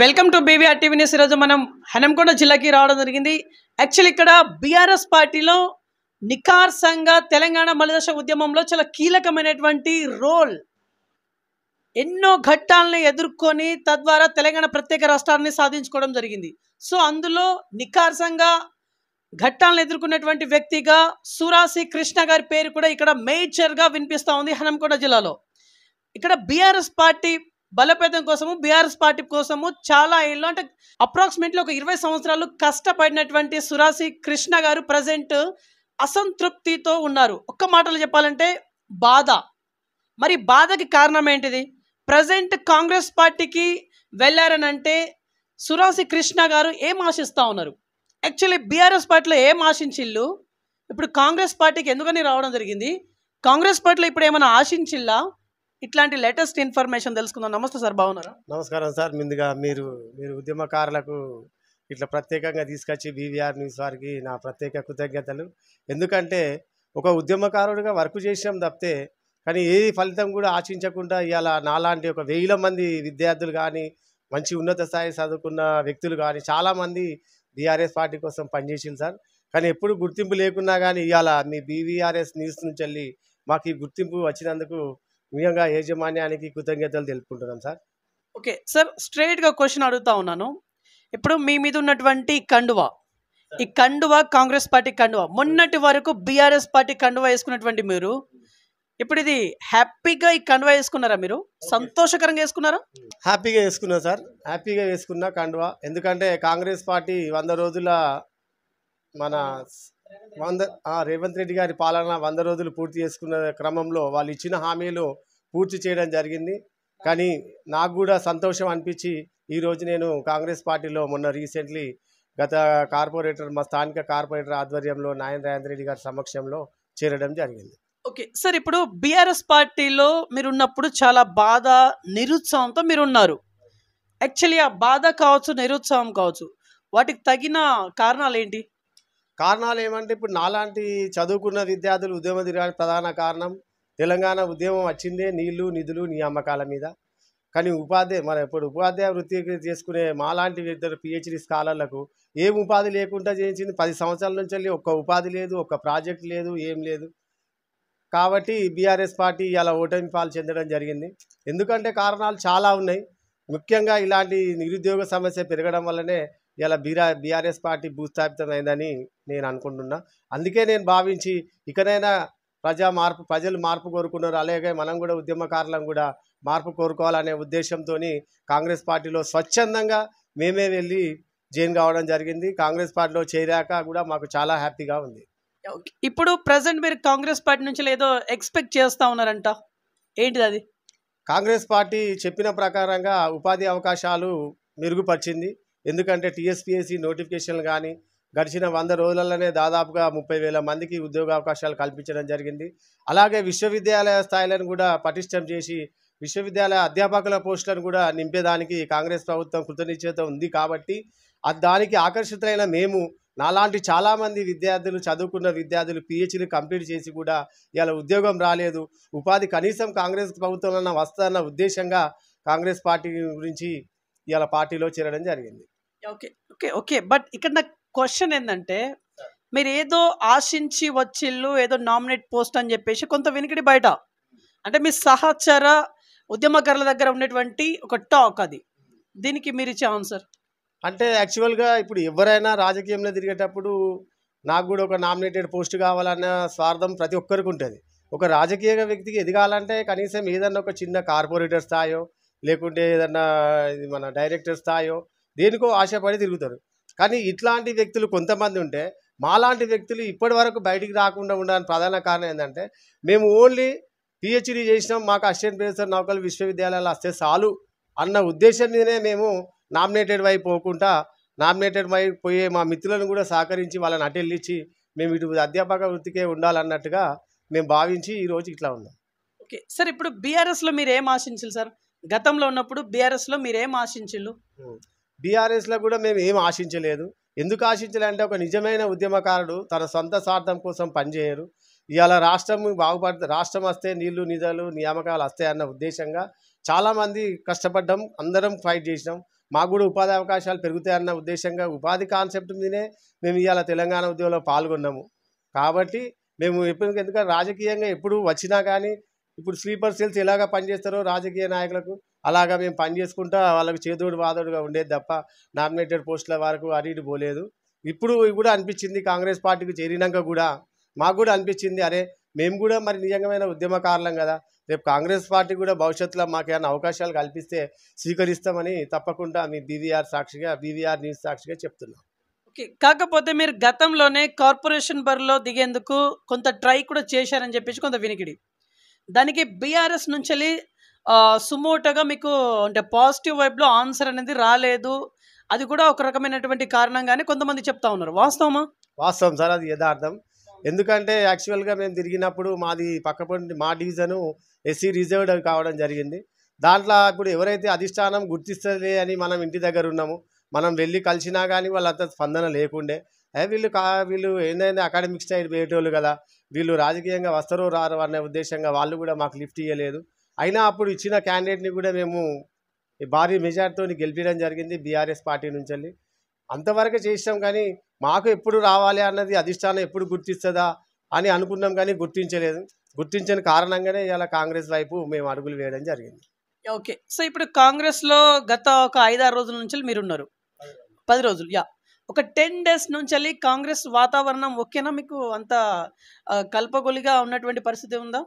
Welcome to BVR TV news. ఈరోజు మనం హనంకొండ జిల్లాకి రావడం జరిగింది. యాక్చువల్లీ ఇక్కడ బీఆర్ఎస్ పార్టీలో నిఖార్సంగా తెలంగాణ మలిదశ ఉద్యమంలో చాలా కీలకమైనటువంటి రోల్, ఎన్నో ఘట్టాలను ఎదుర్కొని తద్వారా తెలంగాణ ప్రత్యేక రాష్ట్రాన్ని సాధించుకోవడం జరిగింది. సో అందులో నిఖార్సంగా ఘట్టాలను ఎదుర్కొన్నటువంటి వ్యక్తిగా సురాసి కృష్ణ గారి పేరు కూడా ఇక్కడ మేజర్గా వినిపిస్తూ ఉంది హనంకొండ జిల్లాలో. ఇక్కడ బీఆర్ఎస్ పార్టీ బలోపేతం కోసము, బీఆర్ఎస్ పార్టీ కోసము చాలా ఏళ్ళు అంటే అప్రాక్సిమేట్లీ ఒక 20 సంవత్సరాలు కష్టపడినటువంటి సురాసి కృష్ణ గారు ప్రజెంట్ అసంతృప్తితో ఉన్నారు. ఒక్క మాటలు చెప్పాలంటే బాధ. మరి బాధకి కారణం ఏంటిది? ప్రజెంట్ కాంగ్రెస్ పార్టీకి వెళ్ళారనంటే సురాసి కృష్ణ గారు ఏం ఆశిస్తూ ఉన్నారు? యాక్చువల్లీ బీఆర్ఎస్ పార్టీలో ఏం ఆశించిళ్ళు, ఇప్పుడు కాంగ్రెస్ పార్టీకి ఎందుకని రావడం జరిగింది? కాంగ్రెస్ పార్టీలో ఇప్పుడు ఏమైనా ఆశించిల్లా? ఇట్లాంటి లేటెస్ట్ ఇన్ఫర్మేషన్ తెలుసుకుందాం. నమస్తే సార్, బాగున్నారా? నమస్కారం సార్. ముందుగా మీరు ఉద్యమకారులకు ఇట్లా ప్రత్యేకంగా తీసుకొచ్చి బీవీఆర్ న్యూస్ వారికి నా ప్రత్యేక కృతజ్ఞతలు. ఎందుకంటే ఒక ఉద్యమకారుడిగా వర్క్ చేసినాం తప్పితే కానీ ఏ ఫలితం కూడా ఆశించకుండా ఇవాళ నాలాంటి ఒక 1000 మంది విద్యార్థులు కానీ, మంచి ఉన్నత స్థాయి చదువుకున్న వ్యక్తులు కానీ చాలామంది బీఆర్ఎస్ పార్టీ కోసం పనిచేసింది సార్. కానీ ఎప్పుడు గుర్తింపు లేకున్నా కానీ ఇవాళ మీ బీవీఆర్ఎస్ న్యూస్ నుంచి వెళ్ళి మాకు ఈ గుర్తింపు వచ్చినందుకు నిజంగా యాజమాన్యానికి కృతజ్ఞతలు తెలుపుకుంటున్నాం సార్. ఓకే సార్, స్ట్రైట్గా క్వశ్చన్ అడుగుతా ఉన్నాను. ఇప్పుడు మీ మీద ఉన్నటువంటి కండువా, ఈ కండువా కాంగ్రెస్ పార్టీ కండువా, మొన్నటి వరకు బీఆర్ఎస్ పార్టీ కండువా వేసుకున్నటువంటి మీరు ఇప్పుడు ఇది హ్యాపీగా ఈ కండువా వేసుకున్నారా? మీరు సంతోషకరంగా వేసుకున్నారా? హ్యాపీగా వేసుకున్నా సార్, హ్యాపీగా వేసుకున్నా కండువా. ఎందుకంటే కాంగ్రెస్ పార్టీ 100 రోజుల మన రేవంత్ రెడ్డి గారి పాలన 100 రోజులు పూర్తి చేసుకున్న క్రమంలో వాళ్ళు ఇచ్చిన హామీలు పూర్తి చేయడం జరిగింది. కానీ నాకు కూడా సంతోషం అనిపించి ఈరోజు నేను కాంగ్రెస్ పార్టీలో మొన్న రీసెంట్లీ గత కార్పొరేటర్, మా స్థానిక కార్పొరేటర్ ఆధ్వర్యంలో నాయన రేవంత్ రెడ్డి గారి సమక్షంలో చేరడం జరిగింది. ఓకే సార్, ఇప్పుడు బీఆర్ఎస్ పార్టీలో మీరు ఉన్నప్పుడు చాలా బాధ, నిరుత్సాహంతో మీరు ఉన్నారు. యాక్చువల్లీ ఆ బాధ కావచ్చు, నిరుత్సాహం కావచ్చు, వాటికి తగిన కారణాలు ఏంటి? కారణాలు ఏమంటే ఇప్పుడు నాలాంటి చదువుకున్న విద్యార్థులు ఉద్యమ తిరగడానికి ప్రధాన కారణం తెలంగాణ ఉద్యమం వచ్చిందే నీళ్లు, నిధులు, నియామకాల మీద. కానీ ఇప్పుడు ఉపాధ్యాయ వృత్తి చేసుకునే మాలాంటి ఇద్దరు పిహెచ్డి స్కాలర్లకు ఏం ఉపాధి లేకుండా చేయించింది. 10 సంవత్సరాల నుంచి వెళ్ళి ఒక్క ఉపాధి లేదు, ఒక్క ప్రాజెక్ట్ లేదు, ఏం లేదు. కాబట్టి బీఆర్ఎస్ పార్టీ ఇలా ఓటమి పాలు చెందడం జరిగింది. ఎందుకంటే కారణాలు చాలా ఉన్నాయి. ముఖ్యంగా ఇలాంటి నిరుద్యోగ సమస్య పెరగడం వల్లనే ఇలా బీఆర్ఎస్ పార్టీ భూస్థాపితమైందని నేను అనుకుంటున్నా. అందుకే నేను భావించి ఇకనైనా ప్రజలు మార్పు కోరుకున్నారు. అలాగే మనం కూడా ఉద్యమకారులను కూడా మార్పు కోరుకోవాలనే ఉద్దేశంతో కాంగ్రెస్ పార్టీలో స్వచ్ఛందంగా మేమే వెళ్ళి జాయిన్ కావడం జరిగింది. కాంగ్రెస్ పార్టీలో చేరాక కూడా మాకు చాలా హ్యాపీగా ఉంది. ఇప్పుడు ప్రజెంట్ మీరు కాంగ్రెస్ పార్టీ నుంచి ఏదో ఎక్స్పెక్ట్ చేస్తూ ఉన్నారంట, ఏంటిది అది? కాంగ్రెస్ పార్టీ చెప్పిన ప్రకారంగా ఉపాధి అవకాశాలు మెరుగుపరిచింది. ఎందుకంటే టీఎస్పీఎస్సీ నోటిఫికేషన్లు కానీ గడిచిన 100 రోజులలోనే దాదాపుగా 30,000 మందికి ఉద్యోగ అవకాశాలు కల్పించడం జరిగింది. అలాగే విశ్వవిద్యాలయ స్థాయిలను కూడా పటిష్టం చేసి విశ్వవిద్యాలయ అధ్యాపకుల పోస్టులను కూడా నింపేదానికి కాంగ్రెస్ ప్రభుత్వం కృతనిశ్చయత ఉంది. కాబట్టి దానికి ఆకర్షితులైన మేము, నాలాంటి చాలామంది విద్యార్థులు, చదువుకున్న విద్యార్థులు పిహెచ్డీ కంప్లీట్ చేసి కూడా ఇలా ఉద్యోగం రాలేదు, ఉపాధి కనీసం కాంగ్రెస్ ప్రభుత్వంలో వస్తుందన్న ఉద్దేశంగా కాంగ్రెస్ పార్టీ గురించి ఇలా పార్టీలో చేరడం జరిగింది. ఓకే ఓకే ఓకే బట్ ఇక్కడ నాకు క్వశ్చన్ ఏంటంటే, మీరు ఏదో ఆశించి వచ్చిళ్ళు, ఏదో నామినేట్ పోస్ట్ అని చెప్పేసి కొంత వినికిడి బయట, అంటే మీ సహచర ఉద్యమకారుల దగ్గర ఉన్నటువంటి ఒక టాక్ అది. దీనికి మీరు ఇచ్చే ఆన్సర్ అంటే యాక్చువల్గా ఇప్పుడు ఎవరైనా రాజకీయంలో తిరిగేటప్పుడు నాకు కూడా ఒక నామినేటెడ్ పోస్ట్ కావాలన్న స్వార్థం ప్రతి ఒక్కరికి ఉంటుంది. ఒక రాజకీయ వ్యక్తికి ఎదగాలంటే కనీసం ఏదన్నా ఒక చిన్న కార్పొరేటర్ స్థాయో లేకుంటే ఏదన్నా మన డైరెక్టర్ స్థాయో దేనికో ఆశపడి తిరుగుతారు. కానీ ఇట్లాంటి వ్యక్తులు కొంతమంది ఉంటే, మాలాంటి వ్యక్తులు ఇప్పటి వరకు బయటికి రాకుండా ఉండడానికి ప్రధాన కారణం ఏంటంటే, మేము ఓన్లీ పిహెచ్డీ చేసినాం, మాకు అసిస్టెంట్ ప్రొఫెసర్ నౌకలు విశ్వవిద్యాలయాలు వస్తే చాలు అన్న ఉద్దేశం మీదనే మేము నామినేటెడ్ వైపు పోకుండా, నామినేటెడ్ వైపు పోయే మా మిత్రులను కూడా సహకరించి వాళ్ళని అటెళ్ళిచ్చి మేము ఇటు అధ్యాపక వృత్తికే ఉండాలన్నట్టుగా మేము భావించి ఈరోజు ఇట్లా ఉన్నాం. ఓకే సార్, ఇప్పుడు బీఆర్ఎస్లో మీరు ఏం ఆశించారు సార్? గతంలో ఉన్నప్పుడు బీఆర్ఎస్లో మీరు ఏం ఆశించారు? బీఆర్ఎస్లో కూడా మేము ఏం ఆశించలేదు. ఎందుకు ఆశించాలంటే ఒక నిజమైన ఉద్యమకారుడు తన సొంత స్వార్థం కోసం పనిచేయరు. ఇవాళ రాష్ట్రం బాగుపడితే, రాష్ట్రం వస్తే నీళ్లు, నిధులు, నియామకాలు వస్తాయన్న ఉద్దేశంగా చాలామంది కష్టపడ్డాం, అందరం ఫైట్ చేసినాం. మాకు కూడా ఉపాధి అవకాశాలు పెరుగుతాయన్న ఉద్దేశంగా ఉపాధి కాన్సెప్ట్ మీదనే మేము ఇవాళ తెలంగాణ ఉద్యమంలో పాల్గొన్నాము. కాబట్టి మేము ఎప్పుడు ఎందుకంటే రాజకీయంగా ఎప్పుడు వచ్చినా కానీ ఇప్పుడు స్లీపర్ సెల్స్ ఎలాగ పనిచేస్తారో రాజకీయ నాయకులకు అలాగా మేము పని చేసుకుంటా వాళ్ళకి చేదోడు వాదోడుగా ఉండేది తప్ప నామినేటెడ్ పోస్టుల వరకు అటు ఇటు పోలేదు. ఇప్పుడు కూడా అనిపించింది కాంగ్రెస్ పార్టీకి చేరినాక కూడా మాకు కూడా అనిపించింది, అరే మేము కూడా మరి నిజంగామైన ఉద్యమకారులం కదా, రేపు కాంగ్రెస్ పార్టీ కూడా భవిష్యత్తులో మాకు ఏమైనా అవకాశాలు కల్పిస్తే స్వీకరిస్తామని తప్పకుండా మీ బీవీఆర్ న్యూస్ సాక్షిగా చెప్తున్నాం. ఓకే. కాకపోతే మీరు గతంలోనే కార్పొరేషన్ బరిలో దిగేందుకు కొంత ట్రై కూడా చేశారని చెప్పేసి కొంత వినికిడి. దానికి బీఆర్ఎస్ నుంచి సుమోటోగా మీకు అంటే పాజిటివ్ వైబ్లో ఆన్సర్ అనేది రాలేదు. అది కూడా ఒక రకమైనటువంటి కారణంగానే కొంతమంది చెప్తా ఉన్నారు. వాస్తవమా? వాస్తవం సార్, అది యథార్థం. ఎందుకంటే యాక్చువల్గా మేము తిరిగినప్పుడు మాది పక్కపొంటి మా డివిజను ఎస్సీ రిజర్వ్డ్ కావడం జరిగింది. దాంట్లో ఇప్పుడు ఎవరైతే అధిష్టానం గుర్తిస్తుంది అని మనం ఇంటి దగ్గర ఉన్నాము, మనం వెళ్ళి కలిసినా కానీ వాళ్ళంత స్పందన లేకుండే. వీళ్ళు ఏంటంటే అకాడమిక్ స్టైల్ పోయేటోళ్ళు కదా, వీళ్ళు రాజకీయంగా వస్తారో రారు అనే ఉద్దేశంగా వాళ్ళు కూడా మాకు లిఫ్ట్ ఇవ్వలేదు. అయినా అప్పుడు ఇచ్చిన క్యాండిడేట్ని కూడా మేము భారీ మెజార్టీతో గెలిపించడం జరిగింది బీఆర్ఎస్ పార్టీ నుంచి. అంతవరకు చేసాం కానీ మాకు ఎప్పుడు రావాలి అన్నది అధిష్టానం ఎప్పుడు గుర్తిస్తుందా అని అనుకున్నాం కానీ గుర్తించలేదు. గుర్తించని కారణంగానే ఇలా కాంగ్రెస్ వైపు మేము అడుగులు వేయడం జరిగింది. ఓకే. సో ఇప్పుడు కాంగ్రెస్లో గత ఒక 5-6 రోజుల నుంచి మీరున్నారు. 10 రోజులు ఒక 10 days నుంచి కాంగ్రెస్ వాతావరణం ఓకేనా మీకు? అంత కల్పగొలిగా ఉన్నటువంటి పరిస్థితి ఉందా?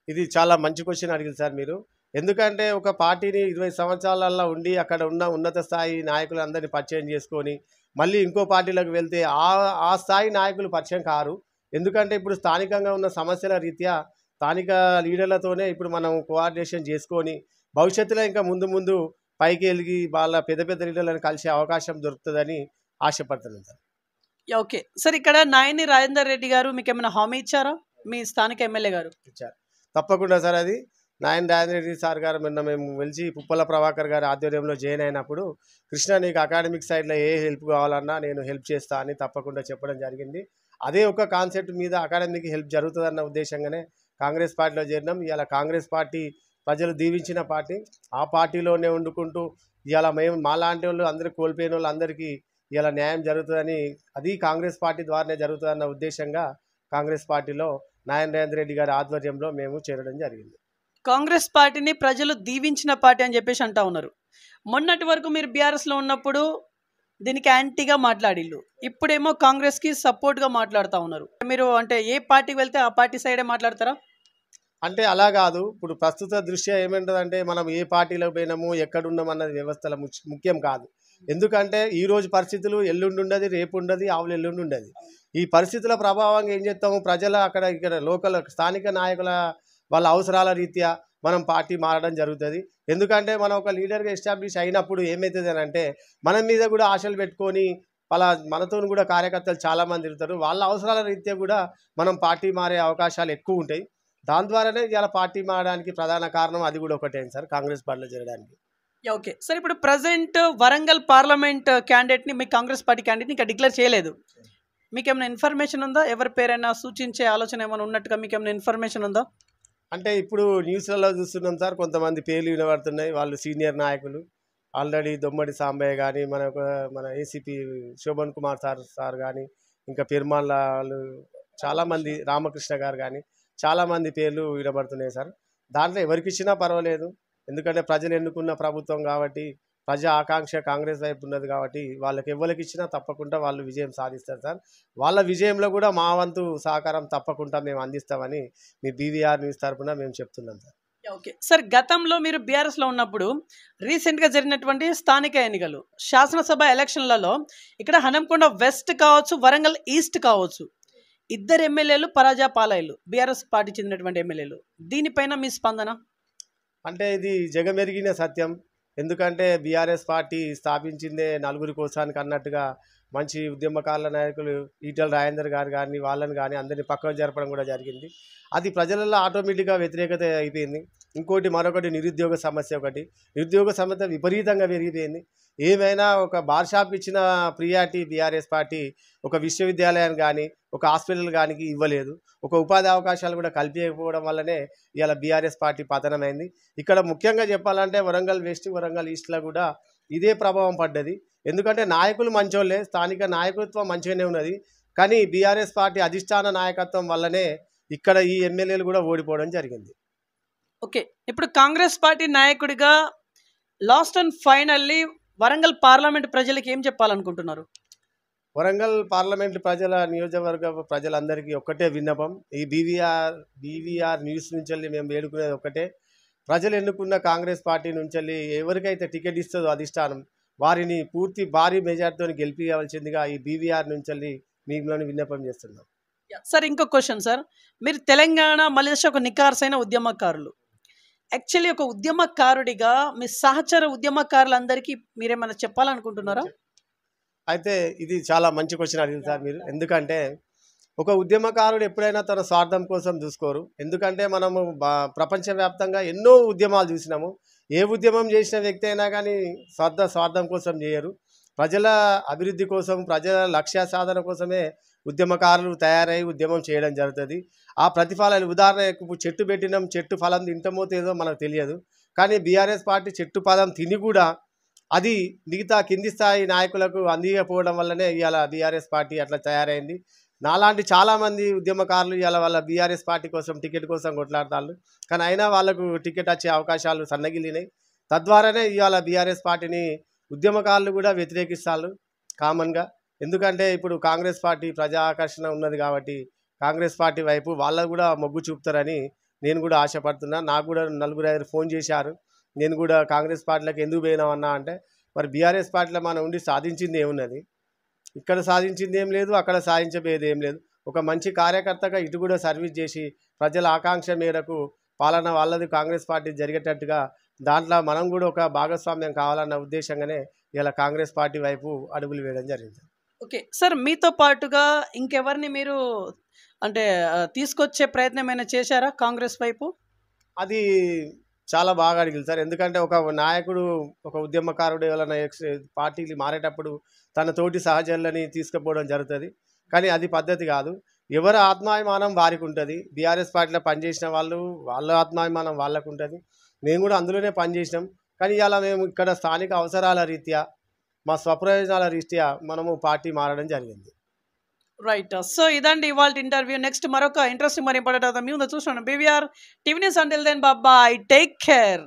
ఇది చాలా మంచి క్వశ్చన్ అడిగింది సార్ మీరు. ఎందుకంటే ఒక పార్టీని 20 సంవత్సరాలలో ఉండి అక్కడ ఉన్న ఉన్నత స్థాయి నాయకులందరినీ పరిచయం చేసుకొని మళ్ళీ ఇంకో పార్టీలకు వెళ్తే ఆ స్థాయి నాయకులు పరిచయం కారు. ఎందుకంటే ఇప్పుడు స్థానికంగా ఉన్న సమస్యల రీత్యా స్థానిక లీడర్లతోనే ఇప్పుడు మనం కోఆర్డినేషన్ చేసుకొని భవిష్యత్తులో ఇంకా ముందు పైకి వెలిగి వాళ్ళ పెద్ద లీడర్లను కలిసే అవకాశం దొరుకుతుందని ఆశపడుతున్నాను సార్. ఓకే. సార్ ఇక్కడ నాయని రాజేందర్ రెడ్డి గారు మీకు ఏమైనా హామీ ఇచ్చారా మీ స్థానిక ఎమ్మెల్యే గారు? ఇచ్చారు తప్పకుండా సార్. అది నాయని రాజేందర్ రెడ్డి సార్ గారు నిన్న మేము వెలిసి పుప్పల ప్రభాకర్ గారి ఆధ్వర్యంలో జాయిన్ అయినప్పుడు, కృష్ణ నీకు అకాడమిక్ సైడ్లో ఏ హెల్ప్ కావాలన్నా నేను హెల్ప్ చేస్తా అని తప్పకుండా చెప్పడం జరిగింది. అదే ఒక కాన్సెప్ట్ మీద అకాడమిక్ హెల్ప్ జరుగుతుందన్న ఉద్దేశంగానే కాంగ్రెస్ పార్టీలో చేరినాం. ఇవాళ కాంగ్రెస్ పార్టీ ప్రజలు దీవించిన పార్టీ. ఆ పార్టీలోనే వండుకుంటూ ఇవాళ మేము మాలాంటి వాళ్ళు అందరూ కోల్పోయిన వాళ్ళు అందరికీ ఇలా న్యాయం జరుగుతుందని, అది కాంగ్రెస్ పార్టీ ద్వారానే జరుగుతుందన్న ఉద్దేశంగా కాంగ్రెస్ పార్టీలో నారాయణ రేవంత్ రెడ్డి గారి ఆధ్వర్యంలో మేము చేరడం జరిగింది. కాంగ్రెస్ పార్టీని ప్రజలు దీవించిన పార్టీ అని చెప్పేసి అంటా ఉన్నారు. మొన్నటి వరకు మీరు బీఆర్ఎస్లో ఉన్నప్పుడు దీనికి యాంటీగా మాట్లాడిల్లు, ఇప్పుడేమో కాంగ్రెస్కి సపోర్ట్గా మాట్లాడుతూ ఉన్నారు. మీరు అంటే ఏ పార్టీకి వెళ్తే ఆ పార్టీ సైడే మాట్లాడతారా? అంటే అలా కాదు. ఇప్పుడు ప్రస్తుత దృష్ట్యా ఏమంటుందంటే మనం ఏ పార్టీలో పోయినాము ఎక్కడున్నాం అన్నది వ్యవస్థల ముఖ్యం కాదు. ఎందుకంటే ఈరోజు పరిస్థితులు ఎల్లుండి ఉండదు, రేపు ఉండదు, ఆవులు ఎల్లుండి ఉండదు. ఈ పరిస్థితుల ప్రభావంగా ఏం చేస్తాము, ప్రజల ఇక్కడ లోకల్ స్థానిక నాయకుల వాళ్ళ అవసరాల రీత్యా మనం పార్టీ మారడం జరుగుతుంది. ఎందుకంటే మనం ఒక లీడర్గా ఎస్టాబ్లిష్ అయినప్పుడు ఏమవుతుంది అని అంటే మన మీద కూడా ఆశలు పెట్టుకొని మనతో కూడా కార్యకర్తలు చాలామంది తిరుగుతారు. వాళ్ళ అవసరాల రీత్యా కూడా మనం పార్టీ మారే అవకాశాలు ఎక్కువ ఉంటాయి. దాని ద్వారానే ఇలా పార్టీ మారడానికి ప్రధాన కారణం అది కూడా ఒకటే సార్, కాంగ్రెస్ పార్టీలో చేరడానికి. ఓకే సార్, ఇప్పుడు ప్రజెంట్ వరంగల్ పార్లమెంట్ క్యాండిడేట్ని మీ కాంగ్రెస్ పార్టీ క్యాండిడేట్ని ఇంకా డిక్లేర్ చేయలేదు. మీకు ఏమైనా ఇన్ఫర్మేషన్ ఉందా? ఎవరి పేరైనా సూచించే ఆలోచన ఏమైనా ఉన్నట్టుగా మీకు ఏమైనా ఇన్ఫర్మేషన్ ఉందా? అంటే ఇప్పుడు న్యూస్లలో చూస్తున్నాం సార్, కొంతమంది పేర్లు వినబడుతున్నాయి. వాళ్ళు సీనియర్ నాయకులు ఆల్రెడీ దొమ్మడి సాంబయ్య కానీ మన ఏసీపీ శోభన్ కుమార్ సార్ కానీ ఇంకా పెరుమాళ్ళ వాళ్ళు చాలామంది, రామకృష్ణ గారు కానీ చాలామంది పేర్లు వినబడుతున్నాయి సార్. దాంట్లో ఎవరికి ఇచ్చినా పర్వాలేదు, ఎందుకంటే ప్రజలు ఎన్నుకున్న ప్రభుత్వం కాబట్టి ప్రజా ఆకాంక్ష కాంగ్రెస్ వైపు ఉన్నది కాబట్టి వాళ్ళకి ఎవరికి ఇచ్చినా తప్పకుండా వాళ్ళు విజయం సాధిస్తారు సార్. వాళ్ళ విజయంలో కూడా మా వంతు సహకారం తప్పకుండా మేము అందిస్తామని మీ బీవీఆర్ న్యూస్ తరఫున మేము చెప్తున్నాం సార్. ఓకే సార్, గతంలో మీరు బీఆర్ఎస్లో ఉన్నప్పుడు రీసెంట్గా జరిగినటువంటి స్థానిక ఎన్నికలు శాసనసభ ఎలక్షన్లలో ఇక్కడ హనంకొండ వెస్ట్ కావచ్చు, వరంగల్ ఈస్ట్ కావచ్చు, 2 ఎమ్మెల్యేలు పరాజయ పాలయ్యారు, బీఆర్ఎస్ పార్టీ చెందినటువంటి ఎమ్మెల్యేలు. దీనిపైన మీ స్పందన? అంటే ఇది జగమెరిగిన సత్యం. ఎందుకంటే బీఆర్ఎస్ పార్టీ స్థాపించిందే నలుగురి కోసానికి అన్నట్టుగా మంచి ఉద్యమకారుల నాయకులు ఈటెల రాజేందర్ గారు కానీ వాళ్ళని కానీ అందరినీ పక్కన జరపడం కూడా జరిగింది. అది ప్రజలలో ఆటోమేటిక్గా వ్యతిరేకత అయిపోయింది. మరొకటి నిరుద్యోగ సమస్య. నిరుద్యోగ సమస్య విపరీతంగా పెరిగిపోయింది. ఏమైనా ఒక బార్ షాప్ ఇచ్చిన ప్రియారిటీ బీఆర్ఎస్ పార్టీ ఒక విశ్వవిద్యాలయాన్ని కానీ ఒక హాస్పిటల్ కానీ ఇవ్వలేదు. ఒక ఉపాధి అవకాశాలు కూడా కల్పించకపోవడం వల్లనే ఇవాళ బీఆర్ఎస్ పార్టీ పతనమైంది. ఇక్కడ ముఖ్యంగా చెప్పాలంటే వరంగల్ వెస్ట్, వరంగల్ ఈస్ట్లో కూడా ఇదే ప్రభావం పడ్డది. ఎందుకంటే నాయకులు మంచోళ్ళే, స్థానిక నాయకత్వం మంచిగానే ఉన్నది. కానీ బీఆర్ఎస్ పార్టీ అధిష్టాన నాయకత్వం వల్లనే ఇక్కడ ఈ ఎమ్మెల్యేలు కూడా ఓడిపోవడం జరిగింది. ఓకే, ఇప్పుడు కాంగ్రెస్ పార్టీ నాయకుడిగా last and finally Warangal parliament ప్రజలకు ఏం చెప్పాలనుకుంటున్నారు? వరంగల్ పార్లమెంటు ప్రజల నియోజకవర్గ ప్రజలందరికీ ఒక్కటే విన్నపం. ఈ బీవీఆర్ న్యూస్ నుంచి మేము వేడుకునేది ఒక్కటే, ప్రజలు ఎన్నుకున్న కాంగ్రెస్ పార్టీ నుంచి ఎవరికైతే టికెట్ ఇస్తుందో అధిష్టానం వారిని పూర్తి భారీ మెజార్టీతో గెలిపించవలసిందిగా ఈ బీవీఆర్ నుంచి మిమ్మల్ని విన్నపం చేస్తున్నాం. సార్, ఇంకో క్వశ్చన్ సార్, మీరు తెలంగాణ మలిదశ ఒక నికార్సైన ఉద్యమకారులు. యాక్చువల్లీ ఒక ఉద్యమకారుడిగా మీ సహచర ఉద్యమకారులందరికీ మీరేమైనా చెప్పాలనుకుంటున్నారా? అయితే ఇది చాలా మంచి క్వశ్చన్ అడిగింది సార్ మీరు. ఎందుకంటే ఒక ఉద్యమకారుడు ఎప్పుడైనా తన స్వార్థం కోసం చూసుకోరు. ఎందుకంటే మనము ప్రపంచవ్యాప్తంగా ఎన్నో ఉద్యమాలు చూసినాము. ఏ ఉద్యమం చేసిన వ్యక్తి అయినా కానీ స్వార్థం కోసం చేయరు. ప్రజల అభివృద్ధి కోసం, ప్రజల లక్ష్య సాధన కోసమే ఉద్యమకారులు తయారై ఉద్యమం చేయడం జరుగుతుంది. ఆ ప్రతిఫలాలు ఉదాహరణకు చెట్టు పెట్టినాం, చెట్టు ఫలం తింటమో తేదో మనకు తెలియదు. కానీ బీఆర్ఎస్ పార్టీ చెట్టు ఫలం తిని కూడా అది మిగతా కింది స్థాయి నాయకులకు అందియకపోవడం వల్లనే ఇవాళ బీఆర్ఎస్ పార్టీ అట్లా తయారైంది. నాలాంటి చాలామంది ఉద్యమకారులు ఇవాళ వాళ్ళ బీఆర్ఎస్ పార్టీ కోసం టికెట్ కోసం కొట్లాడతారు. కానీ అయినా వాళ్ళకు టికెట్ వచ్చే అవకాశాలు సన్నగిలినాయి. తద్వారానే ఇవాళ బీఆర్ఎస్ పార్టీని ఉద్యమకారులు కూడా వ్యతిరేకిస్తారు కామన్గా. ఎందుకంటే ఇప్పుడు కాంగ్రెస్ పార్టీ ప్రజా ఆకర్షణ ఉన్నది కాబట్టి కాంగ్రెస్ పార్టీ వైపు వాళ్ళకు కూడా మొగ్గు చూపుతారని నేను కూడా ఆశపడుతున్నా. నాకు కూడా 4-5 ఫోన్ చేశారు. నేను కూడా కాంగ్రెస్ పార్టీలకు ఎందుకు పోయినామన్నా అంటే, మరి బీఆర్ఎస్ పార్టీలో మనం ఉండి సాధించింది ఏమున్నది? ఇక్కడ సాధించింది ఏం లేదు, అక్కడ సాధించబోయేది ఏం లేదు. ఒక మంచి కార్యకర్తగా ఇటు కూడా సర్వీస్ చేసి ప్రజల ఆకాంక్ష మేరకు పాలన వాళ్ళది కాంగ్రెస్ పార్టీ జరిగేటట్టుగా దాంట్లో మనం కూడా ఒక భాగస్వామ్యం కావాలన్న ఉద్దేశంగానే ఇలా కాంగ్రెస్ పార్టీ వైపు అడుగులు వేయడం జరిగింది. ఓకే సార్, మీతో పాటుగా ఇంకెవరిని మీరు అంటే తీసుకొచ్చే ప్రయత్నం ఏమైనా చేశారా కాంగ్రెస్ వైపు? అది చాలా బాగా అడిగింది సార్. ఎందుకంటే ఒక నాయకుడు, ఒక ఉద్యమకారుడు ఎవరైనా పార్టీలు మారేటప్పుడు తన తోటి సహచరులని తీసుకుపోవడం జరుగుతుంది. కానీ అది పద్ధతి కాదు. ఎవరి ఆత్మాభిమానం వారికి ఉంటుంది. బీఆర్ఎస్ పార్టీలో పనిచేసిన వాళ్ళు వాళ్ళ ఆత్మాభిమానం వాళ్ళకు ఉంటుంది. మేము కూడా అందులోనే పనిచేసినాం. కానీ ఇలా మేము ఇక్కడ స్థానిక అవసరాల రీత్యా, మా స్వప్రయోజనాల రీత్యా మనము పార్టీ మారడం జరిగింది. రైట్. సో ఇదండి ఇవాళ ఇంటర్వ్యూ. నెక్స్ట్ మరొక ఇంట్రెస్టింగ్ మరి ఇంపార్టెంట్ అవుతాం. మీ ముందు చూస్తున్నాను BVR TV news. Until then bye, take care.